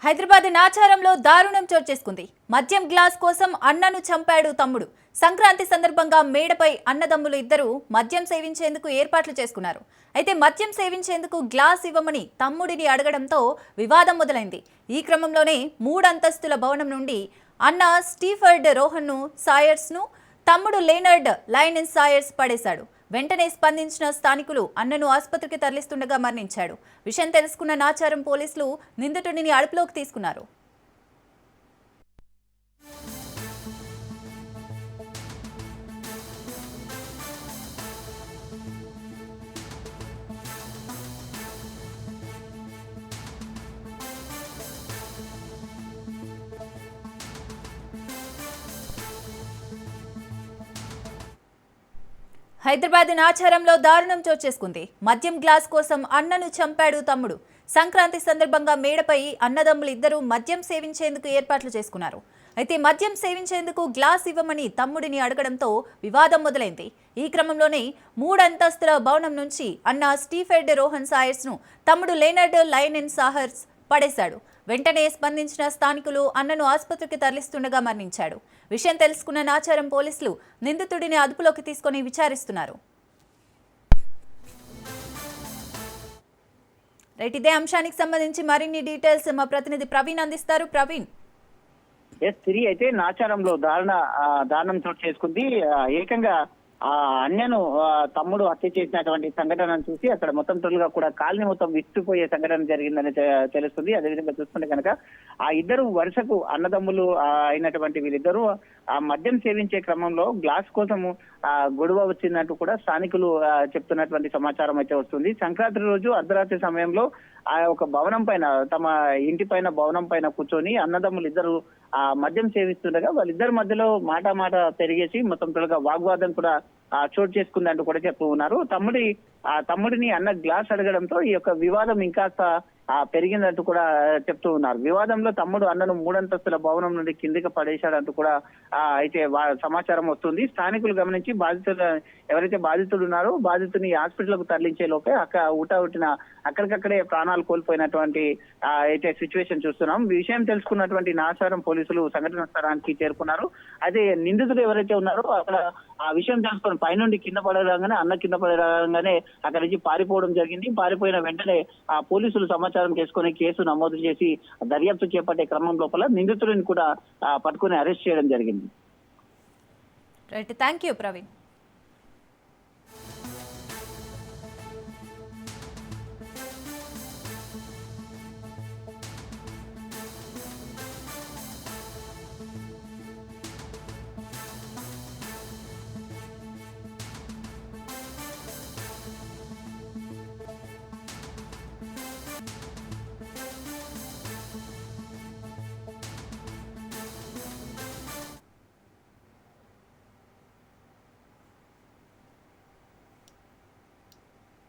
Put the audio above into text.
హైదరాబాద్ నాచారంలో దారుణం చోటు చేసుకుంది. మద్యం గ్లాస్ కోసం అన్నను చంపాడు తమ్ముడు. సంక్రాంతి సందర్భంగా మేడపై అన్నదమ్ములు ఇద్దరు మద్యం సేవించేందుకు ఏర్పాట్లు చేసుకున్నారు. అయితే మద్యం సేవించేందుకు గ్లాస్ ఇవ్వమని తమ్ముడిని అడగడంతో వివాదం మొదలైంది. ఈ క్రమంలోనే 3 అంతస్తుల భవనం నుండి అన్న స్టీఫర్డ్ రోహన్ను సాయర్స్ను, తమ్ముడు లేనర్డ్ లైనెన్ సాయర్స్ పడేశాడు. వెంటనే స్పందించిన స్థానికులు అన్నను ఆసుపత్రికి తరలిస్తుండగా మరణించాడు. విషయం తెలుసుకున్న నాచారం పోలీసులు నిందితుడిని అదుపులోకి తీసుకున్నారు. హైదరాబాద్ నాచారంలో దారుణం చోటు చేసుకుంది. మద్యం గ్లాస్ కోసం అన్నను చంపాడు తమ్ముడు. సంక్రాంతి సందర్భంగా మేడపై అన్నదమ్ములు ఇద్దరు మద్యం సేవించేందుకు ఏర్పాట్లు చేసుకున్నారు. అయితే మద్యం సేవించేందుకు గ్లాస్ ఇవ్వమని తమ్ముడిని అడగడంతో వివాదం మొదలైంది. ఈ క్రమంలోనే 3 అంతస్తుల భవనం నుంచి అన్న స్టీఫెడ్ రోహన్ సాయర్స్ను, తమ్ముడు లేనర్డ్ లైనెన్ సాహర్స్ పడేశాడు. వెంటనే స్పందించిన స్థానికులు అన్నను ఆసుపత్రికి తరలిస్తుండగా మరణించాడు. విషయం తెలుసుకున్న నాచారం పోలీసులు నిందితుడిని అదుపులోకి తీసుకుని విచారిస్తున్నారు. ఇదే అంశానికి సంబంధించి మరిన్ని డీటెయిల్స్ మా ప్రతినిధి ప్రవీణ్ అందిస్తారు. ప్రవీణ్. అయితే నాచారంలో దారుణం చోటు చేసుకుంది. ఏకంగా ఆ అన్యను తమ్ముడు హత్య చేసినటువంటి సంఘటనను చూసి అక్కడ మొత్తం టోల్గా కూడా కాలనీ మొత్తం విస్తుపోయే సంఘటన జరిగిందని తెలుస్తుంది. అదేవిధంగా చూసుకుంటే కనుక ఆ ఇద్దరు వరుసకు అన్నదమ్ములు అయినటువంటి వీళ్ళిద్దరూ ఆ మద్యం సేవించే క్రమంలో గ్లాస్ కోసము గొడవ వచ్చిందంటూ కూడా స్థానికులు చెప్తున్నటువంటి సమాచారం అయితే వస్తుంది. సంక్రాంతి రోజు అర్ధరాత్రి సమయంలో ఆ ఒక భవనం పైన, తమ ఇంటి పైన భవనం పైన కూర్చొని అన్నదమ్ములు ఇద్దరు ఆ మద్యం సేవిస్తుండగా వాళ్ళిద్దరి మధ్యలో మాట పెరిగేసి మొత్తం త్వరగా వాగ్వాదం కూడా చోటు చేసుకుందంటూ కూడా చెప్తూ ఉన్నారు. తమ్ముడిని అన్న గ్లాస్ అడగడంతో ఈ యొక్క వివాదం ఇంకాస్త పెరిగిందంటూ కూడా చెప్తూ ఉన్నారు. వివాదంలో తమ్ముడు అన్నను 3 అంతస్తుల భవనం నుండి కిందికి పడేశాడంటూ కూడా అయితే సమాచారం వస్తుంది. స్థానికులు గమనించి ఎవరైతే బాధితుడు ఉన్నారో బాధితుని హాస్పిటల్ కు తరలించే లోపే అక్కడికక్కడే ప్రాణాలు కోల్పోయినటువంటి అయితే సిచ్యువేషన్ చూస్తున్నాం. విషయం తెలుసుకున్నటువంటి నాచారం పోలీసులు సంఘటన స్థలానికి చేరుకున్నారు. అయితే నిందితుడు ఎవరైతే ఉన్నారో అక్కడ ఆ విషయం తెలుసుకొని పైనుండి కింద పడగానే అన్న కింద పడగానే అక్కడి నుంచి పారిపోవడం జరిగింది. పారిపోయిన వెంటనే ఆ పోలీసులు సమాచారం చేసుకుని కేసు నమోదు చేసి దర్యాప్తు చేపట్టే క్రమం లోపల నిందితుడిని కూడా పట్టుకుని అరెస్ట్ చేయడం జరిగింది. Thank you Praveen.